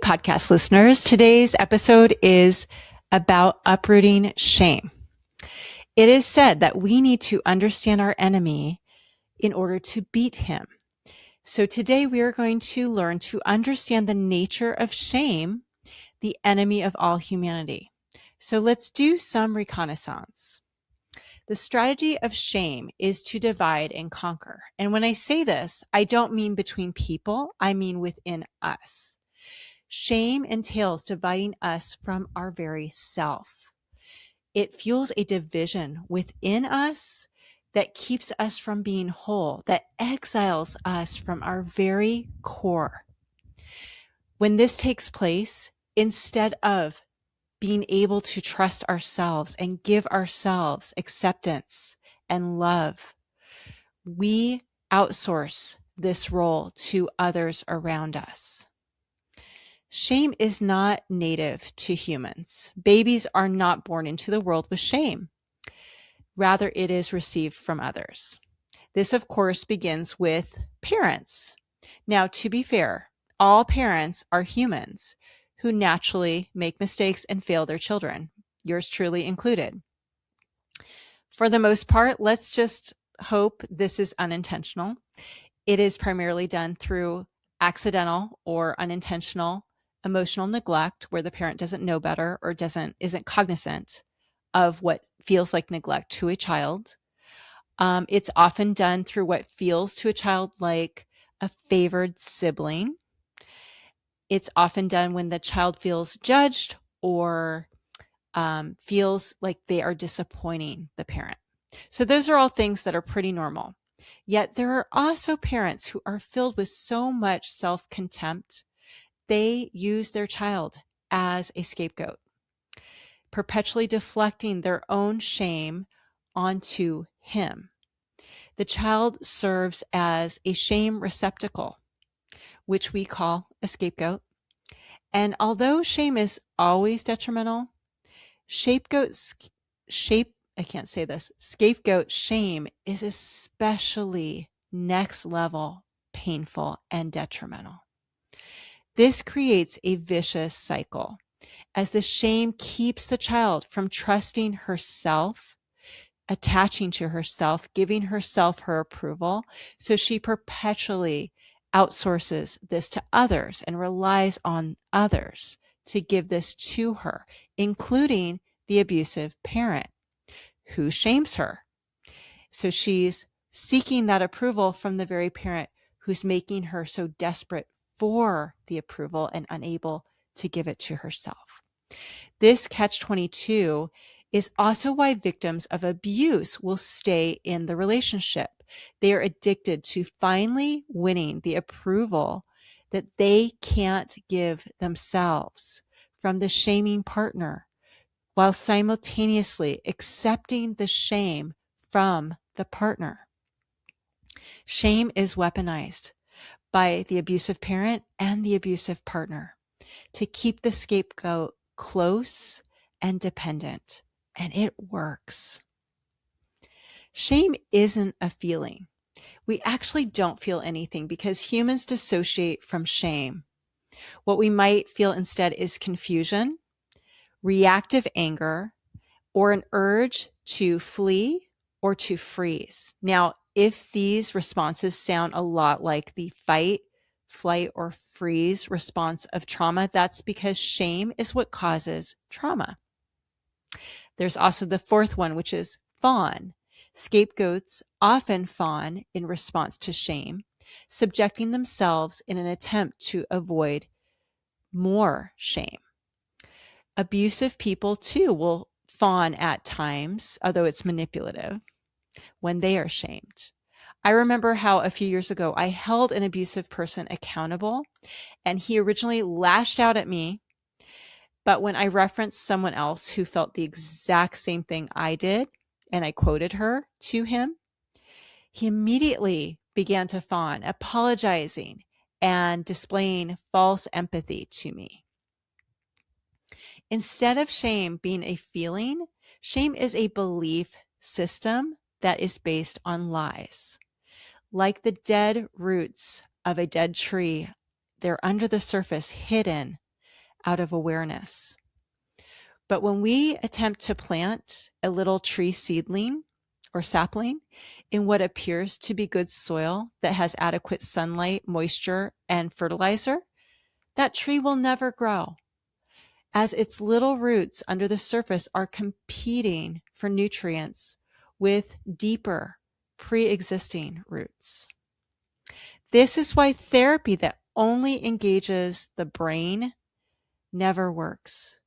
podcast listeners. Today's episode is about uprooting shame. It is said that we need to understand our enemy in order to beat him. So today we are going to learn to understand the nature of shame, the enemy of all humanity. So let's do some reconnaissance. The strategy of shame is to divide and conquer. And when I say this, I don't mean between people, I mean within us. Shame entails dividing us from our very self. It fuels a division within us that keeps us from being whole, that exiles us from our very core. When this takes place, instead of being able to trust ourselves and give ourselves acceptance and love, we outsource this role to others around us. Shame is not native to humans. Babies are not born into the world with shame. Rather, it is received from others. This, of course, begins with parents. Now, to be fair, all parents are humans who naturally make mistakes and fail their children, yours truly included. For the most part, let's just hope this is unintentional. It is primarily done through accidental or unintentional emotional neglect, where the parent doesn't know better or isn't cognizant of what feels like neglect to a child. It's often done through what feels to a child like a favored sibling. It's often done when the child feels judged or feels like they are disappointing the parent. So those are all things that are pretty normal. Yet there are also parents who are filled with so much self-contempt, they use their child as a scapegoat, perpetually deflecting their own shame onto him. The child serves as a shame receptacle, which we call a scapegoat. And although shame is always detrimental, scapegoat shame is especially next level painful and detrimental. This creates a vicious cycle as the shame keeps the child from trusting herself, attaching to herself, giving herself her approval. So she perpetually outsources this to others and relies on others to give this to her, including the abusive parent who shames her. So she's seeking that approval from the very parent who's making her so desperate for the approval and unable to give it to herself. This catch-22 is also why victims of abuse will stay in the relationship. They are addicted to finally winning the approval that they can't give themselves from the shaming partner, while simultaneously accepting the shame from the partner. Shame is weaponized by the abusive parent and the abusive partner to keep the scapegoat close and dependent, and it works. Shame isn't a feeling. We actually don't feel anything because humans dissociate from shame. What we might feel instead is confusion, reactive anger, or an urge to flee or to freeze. Now, if these responses sound a lot like the fight, flight, or freeze response of trauma, that's because shame is what causes trauma. There's also the fourth one, which is fawn. Scapegoats often fawn in response to shame, subjecting themselves in an attempt to avoid more shame. Abusive people too will fawn at times, although it's manipulative, when they are shamed. I remember how a few years ago I held an abusive person accountable, and he originally lashed out at me, but when I referenced someone else who felt the exact same thing I did, and I quoted her to him, he immediately began to fawn, apologizing and displaying false empathy to me. Instead of shame being a feeling, shame is a belief system that is based on lies. Like the dead roots of a dead tree, they're under the surface, hidden, out of awareness. But when we attempt to plant a little tree seedling or sapling in what appears to be good soil that has adequate sunlight, moisture, and fertilizer, that tree will never grow, as its little roots under the surface are competing for nutrients with deeper, pre-existing roots. This is why therapy that only engages the brain never works.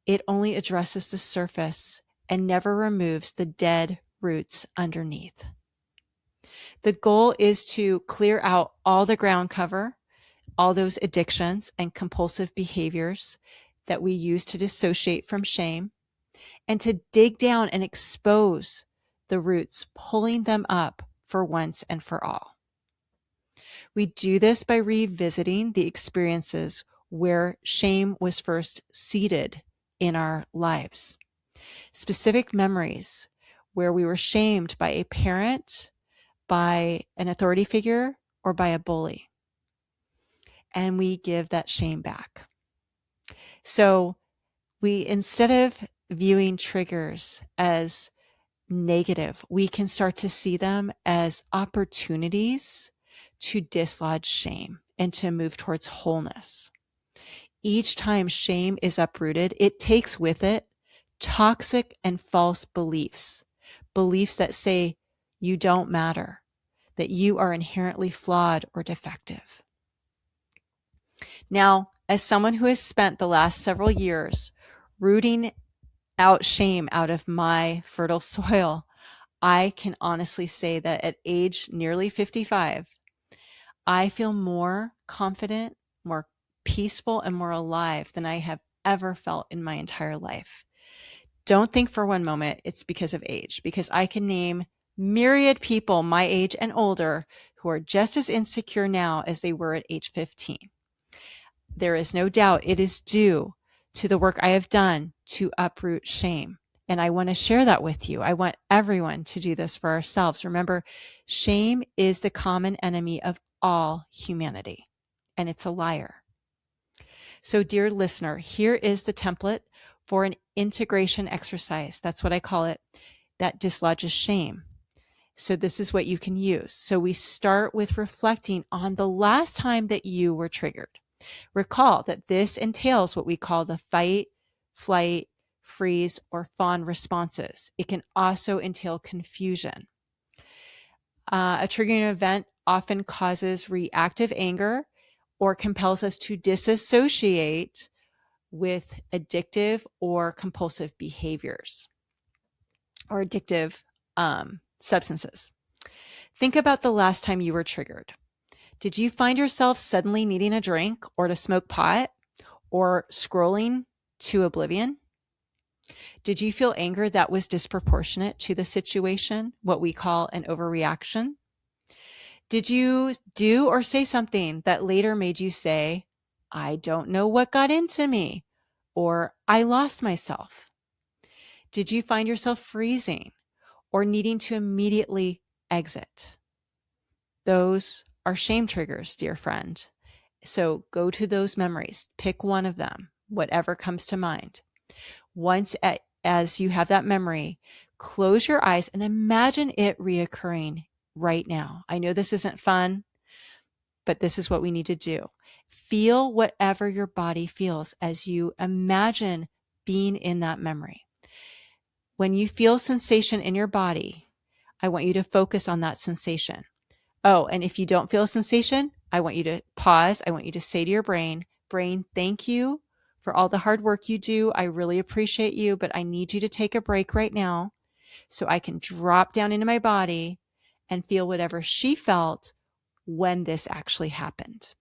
It only addresses the surface and never removes the dead roots underneath. The goal is to clear out all the ground cover, all those addictions and compulsive behaviors that we use to dissociate from shame, and to dig down and expose the roots, pulling them up for once and for all. We do this by revisiting the experiences where shame was first seeded in our lives. Specific memories where we were shamed by a parent, by an authority figure, or by a bully. And we give that shame back. So we, instead of viewing triggers as negative, we can start to see them as opportunities to dislodge shame and to move towards wholeness. Each time shame is uprooted, it takes with it toxic and false beliefs, beliefs that say you don't matter, that you are inherently flawed or defective. Now, as someone who has spent the last several years rooting out shame out of my fertile soil, I can honestly say that at age nearly 55, I feel more confident, more peaceful, and more alive than I have ever felt in my entire life. Don't think for one moment it's because of age, because I can name myriad people my age and older who are just as insecure now as they were at age 15. There is no doubt it is due to the work I have done to uproot shame. And I want to share that with you. I want everyone to do this for ourselves. Remember, shame is the common enemy of all humanity, and it's a liar. So, dear listener, here is the template for an integration exercise. That's what I call it, that dislodges shame. So this is what you can use. So we start with reflecting on the last time that you were triggered. Recall that this entails what we call the fight, flight, freeze, or fawn responses. It can also entail confusion. A triggering event often causes reactive anger or compels us to disassociate with addictive or compulsive behaviors or addictive substances. Think about the last time you were triggered. Did you find yourself suddenly needing a drink or to smoke pot or scrolling to oblivion? Did you feel anger that was disproportionate to the situation, what we call an overreaction? Did you do or say something that later made you say, I don't know what got into me, or I lost myself? Did you find yourself freezing or needing to immediately exit? Those are shame triggers, dear friend. So go to those memories, pick one of them, whatever comes to mind. Once as you have that memory, close your eyes and imagine it reoccurring right now. I know this isn't fun, but this is what we need to do. Feel whatever your body feels as you imagine being in that memory. When you feel sensation in your body, I want you to focus on that sensation. Oh, and if you don't feel a sensation, I want you to pause. I want you to say to your brain, thank you for all the hard work you do. I really appreciate you, but I need you to take a break right now so I can drop down into my body and feel whatever she felt when this actually happened.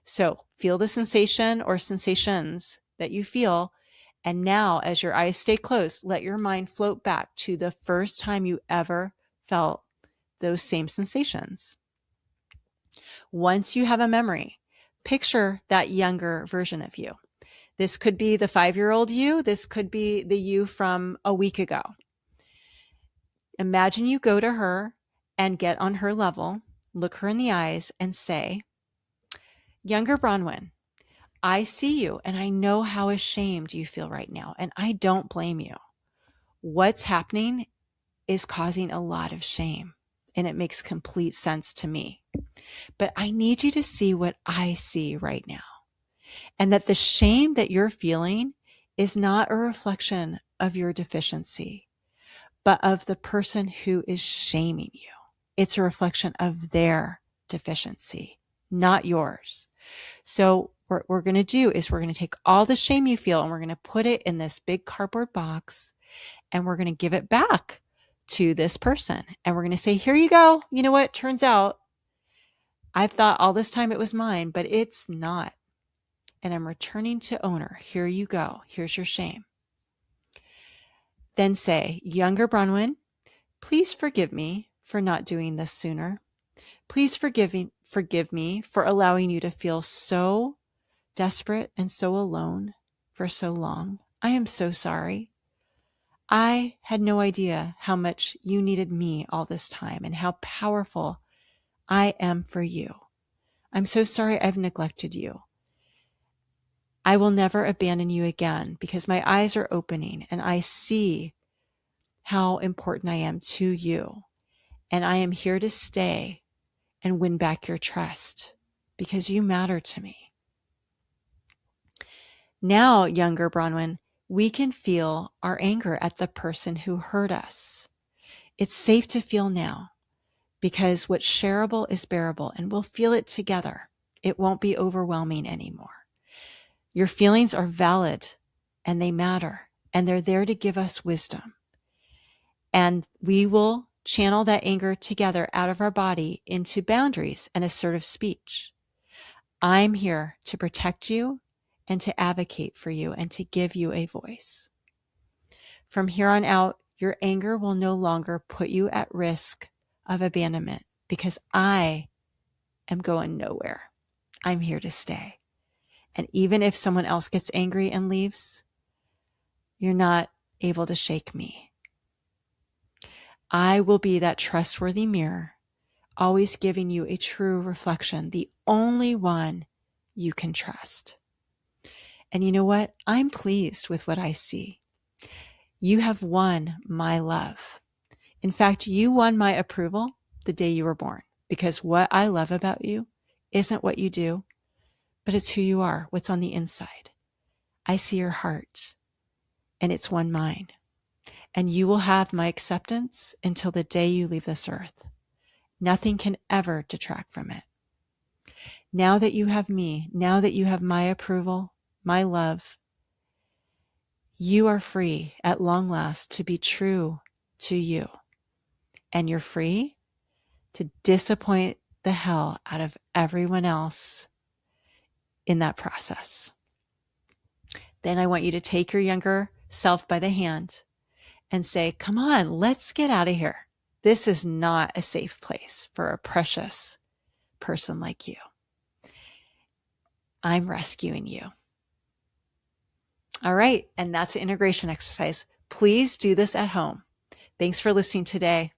So feel the sensation or sensations that you feel. And now, as your eyes stay closed, let your mind float back to the first time you ever felt those same sensations. Once you have a memory, picture that younger version of you. This could be the 5-year-old you. This could be the you from a week ago. Imagine you go to her and get on her level, look her in the eyes and say, younger Bronwyn, I see you and I know how ashamed you feel right now, and I don't blame you. What's happening is causing a lot of shame, and it makes complete sense to me. But I need you to see what I see right now, and that the shame that you're feeling is not a reflection of your deficiency, but of the person who is shaming you. It's a reflection of their deficiency, not yours. So what we're going to do is we're going to take all the shame you feel and we're going to put it in this big cardboard box, and we're going to give it back to this person. And we're going to say, here you go. You know what? Turns out I've thought all this time it was mine, but it's not. And I'm returning to owner. Here you go. Here's your shame. Then say, younger Bronwyn, please forgive me for not doing this sooner. Please forgive me for allowing you to feel so desperate and so alone for so long. I am so sorry. I had no idea how much you needed me all this time and how powerful I am for you. I'm so sorry I've neglected you. I will never abandon you again because my eyes are opening and I see how important I am to you. And I am here to stay and win back your trust because you matter to me. Now, younger Bronwyn, we can feel our anger at the person who hurt us. It's safe to feel now because what's shareable is bearable, and we'll feel it together. It won't be overwhelming anymore. Your feelings are valid and they matter, and they're there to give us wisdom. And we will channel that anger together out of our body into boundaries and assertive speech. I'm here to protect you and to advocate for you and to give you a voice. From here on out, your anger will no longer put you at risk of abandonment because I am going nowhere. I'm here to stay. And even if someone else gets angry and leaves, you're not able to shake me. I will be that trustworthy mirror, always giving you a true reflection, the only one you can trust. And you know what? I'm pleased with what I see. You have won my love. In fact, you won my approval the day you were born, because what I love about you isn't what you do, but it's who you are, what's on the inside. I see your heart, and it's one mine. And you will have my acceptance until the day you leave this earth. Nothing can ever detract from it. Now that you have me, now that you have my approval, my love, you are free at long last to be true to you. And you're free to disappoint the hell out of everyone else in that process. Then I want you to take your younger self by the hand and say, come on, let's get out of here. This is not a safe place for a precious person like you. I'm rescuing you. All right, and that's the integration exercise. Please do this at home. Thanks for listening today.